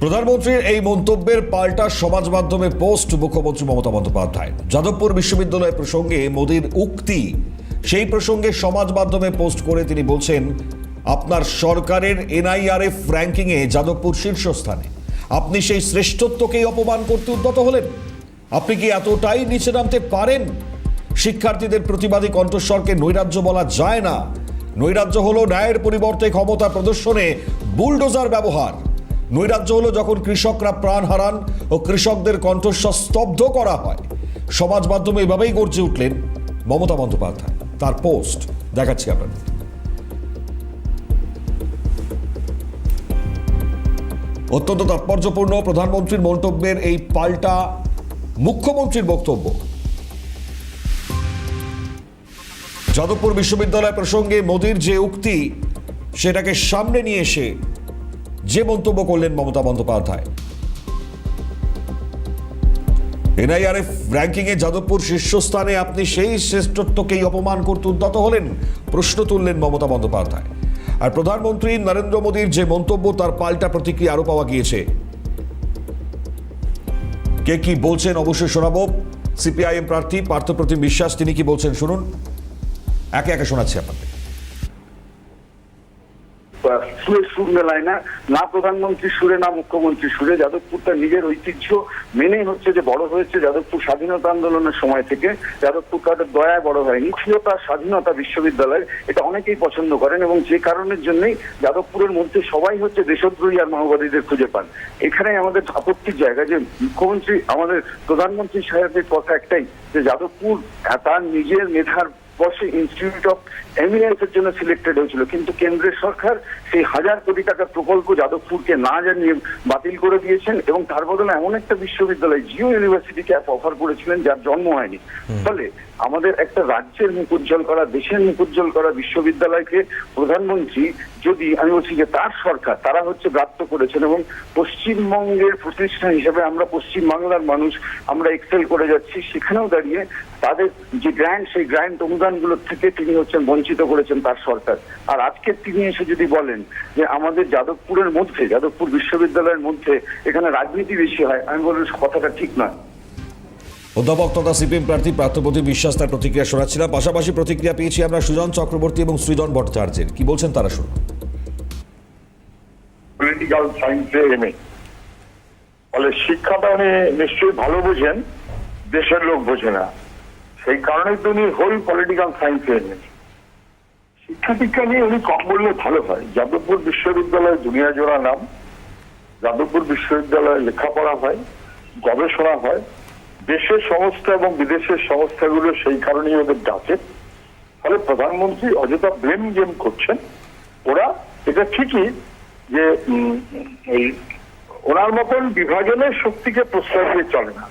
প্রধানমন্ত্রীর এই মন্তব্যের পাল্টা সমাজ মাধ্যমে পোস্ট মুখ্যমন্ত্রী মমতা বন্দ্যোপাধ্যায়। যাদবপুর বিশ্ববিদ্যালয় প্রসঙ্গে মোদির উক্তি, সেই প্রসঙ্গে সমাজ মাধ্যমে পোস্ট করে তিনি বলছেন, আপনার সরকারের NIRF র্যাঙ্কিংয়ে যাদবপুর শীর্ষস্থানে, আপনি সেই শ্রেষ্ঠত্বকেই অপমান করতে উদ্যত হলেন। আপনি কি এতটাই নিচে নামতে পারেন? শিক্ষার্থীদের প্রতিবাদী কণ্ঠস্বরকে নৈরাজ্য বলা যায় না। নৈরাজ্য হলো ন্যায়ের পরিবর্তে ক্ষমতা প্রদর্শনে বুলডোজার ব্যবহার। নৈরাজ্য হলো যখন কৃষকরা প্রাণ হারান ও কৃষকদের কণ্ঠস্বর স্তব্ধ করা হয়। সমাজ মাধ্যমে এভাবেই গর্জে উঠলেন মমতা বন্দ্যোপাধ্যায়। তার পোস্ট দেখাচ্ছি আপনাদের। অত্যন্ত তাৎপর্যপূর্ণ প্রধানমন্ত্রীর মন্তব্যের এই পাল্টা মুখ্যমন্ত্রীর বক্তব্য। যাদবপুর বিশ্ববিদ্যালয় প্রসঙ্গে মোদির যে উক্তি, সেটাকে সামনে নিয়ে এসে যে মন্তব্য করলেন মমতা বন্দ্যোপাধ্যায়। NIRF র্যাঙ্কিংয়ে যাদবপুর শীর্ষস্থানে, আপনি সেই শ্রেষ্ঠত্বকেই অপমান করতে উদ্যত হলেন, প্রশ্ন তুললেন মমতা বন্দ্যোপাধ্যায়। আর প্রধানমন্ত্রী নরেন্দ্র মোদীর যে মন্তব্য, তার পাল্টা প্রতিক্রিয়া আরো পাওয়া গিয়েছে। কে কি বলছেন অবশ্যই শোনাবো। CPIM প্রার্থী পার্থপ্রতিম বিশ্বাস, তিনি কি বলছেন শুনুন। একে একে শোনাচ্ছি আপনাদের। সুর মেলায় না, না প্রধানমন্ত্রী সুরে না মুখ্যমন্ত্রী সুরে। যাদবপুর তার নিজের ঐতিহ্য মেনেই হচ্ছে যে বড় হয়েছে। যাদবপুর স্বাধীনতা আন্দোলনের সময় থেকে যাদবপুর কাদের দয়ায় বড় হয়নি। স্বাধীনতা বিশ্ববিদ্যালয়, এটা অনেকেই পছন্দ করেন এবং যে কারণের জন্যই যাদবপুরের মধ্যে সবাই হচ্ছে দেশদ্রোহী আর মাওবাদীদের খুঁজে পান। এখানে আমাদের আপত্তির জায়গা যে মুখ্যমন্ত্রী, আমাদের প্রধানমন্ত্রী সাহেবের কথা একটাই, যে যাদবপুর তার নিজের মেধার বসে ইনস্টিটিউট অফ এমিনেন্সের জন্য সিলেক্টেড হয়েছিল, কিন্তু কেন্দ্রের সরকার সেই 1000 কোটি টাকার প্রকল্প যাদবপুরকে না জানিয়ে বাতিল করে দিয়েছেন এবং তার বদলে এমন একটা বিশ্ববিদ্যালয়, জিও ইউনিভার্সিটিকে অফার করেছিলেন যার জন্ম হয়নি। ফলে আমাদের একটা রাজ্যের মুখ উজ্জ্বল করা, দেশের মুখ উজ্জ্বল করা বিশ্ববিদ্যালয়কে প্রধানমন্ত্রী, যদি আমি বলছি যে তার সরকার, তারা হচ্ছে ব্রাত্য করেছেন এবং পশ্চিমবঙ্গের প্রতিষ্ঠান হিসেবে আমরা পশ্চিম বাংলার মানুষ, আমরা এক্সেল করে যাচ্ছি। সেখানেও দাঁড়িয়ে তাদের যে গ্র্যান্ট, সেই গ্র্যান্ট অনুদানগুলোর থেকে তিনি হচ্ছেন বঞ্চিত করেছেন তার সরকার। আর আজকে তিনি এসে যদি বলেন যে আমাদের যাদবপুরের মধ্যে, যাদবপুর বিশ্ববিদ্যালয়ের মধ্যে এখানে রাজনীতি বেশি হয়, আমি বলবো কথাটা ঠিক নয়। অধ্যাপক তথা CPIM প্রার্থী পার্থপ্রতিম বিশ্বাস তার প্রতিক্রিয়া শোনাচ্ছিলাম। পাশাপাশি প্রতিক্রিয়া পেয়েছি আমরা সুজন চক্রবর্তী এবং সৃজন ভট্টাচার্যের। কি বলছেন তারা শুনুন। পলিটিক্যাল সায়েন্সে MA, ফলে শিক্ষাটা উনি নিশ্চয়ই ভালো বোঝেন, দেশের লোক বোঝে না। সেই কারণে তো উনি হোল পলিটিক্যাল সায়েন্সে MA। শিক্ষা দীক্ষা নিয়ে উনি কম বললে ভালো হয়। যাদবপুর বিশ্ববিদ্যালয় দুনিয়া জোড়া নাম। যাদবপুর বিশ্ববিদ্যালয়ে লেখাপড়া হয়, গবেষণা হয়। দেশের সংস্থা এবং বিদেশের সংস্থাগুলো সেই কারণেই ওদের ডাকে। ফলে প্রধানমন্ত্রী অযথা ব্লেম গেম করছেন। ওরা এটা ঠিকই যে এই ওনার মতন বিভাজনের শক্তিকে প্রশ্রয় দিয়ে চলে না,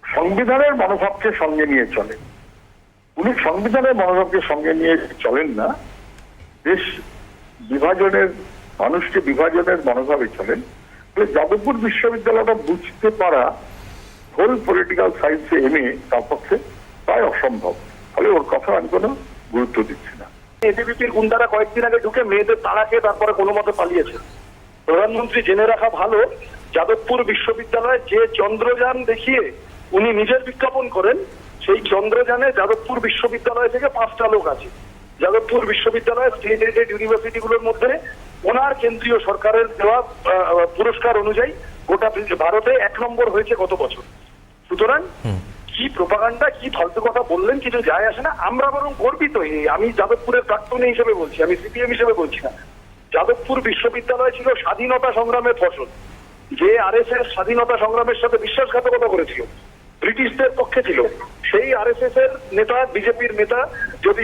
সংবিধানের মনোভাবকে সঙ্গে নিয়ে চলে। উনি সংবিধানের মনোভাবকে সঙ্গে নিয়ে চলেন না, দেশ বিভাজনের, মানুষকে বিভাজনের মনোভাবে চলেন। যাদবপুর বিশ্ববিদ্যালয়টা বুঝতে পারা হোল পলিটিক্যাল সায়েন্সে MA তার পক্ষে প্রায় অসম্ভব। ফলে ওর কথা আমি কোনো গুরুত্ব দিচ্ছি না। ABVPর গুন্ডারা কয়েকদিন আগে ঢুকে মেয়েদের তাড়া খেয়ে তারপরে কোনো মতে পালিয়েছে। প্রধানমন্ত্রী জেনে রাখা ভালো, যাদবপুর বিশ্ববিদ্যালয়ে যে চন্দ্রযান দেখিয়ে উনি নিজের বিজ্ঞাপন করেন, সেই চন্দ্রযানে যাদবপুর বিশ্ববিদ্যালয় থেকে 5টা লোক আছে। যাদবপুর বিশ্ববিদ্যালয় স্টেট এডেড ইউনিভার্সিটিগুলোর মধ্যে ওনার কেন্দ্রীয় সরকারের দেওয়া পুরস্কার অনুযায়ী গোটা ভারতে 1 নম্বর হয়েছে গত বছর। সুতরাং কি প্রোপাগান্ডা, কি ফালতু কথা বললেন কিছু যায় আসে না। আমরা বরং গর্বিত। আমি যাদবপুরের প্রাক্তনী হিসেবে বলছি, আমি CPM হিসেবে বলছি না। যাদবপুর বিশ্ববিদ্যালয় ছিল স্বাধীনতা সংগ্রামের ফসল। যে RSS স্বাধীনতা সংগ্রামের সাথে বিশ্বাসঘাতকতা করেছিল, ব্রিটিশদের পক্ষে ছিল, সেই RSS এর নেতা, বিজেপির নেতা যদি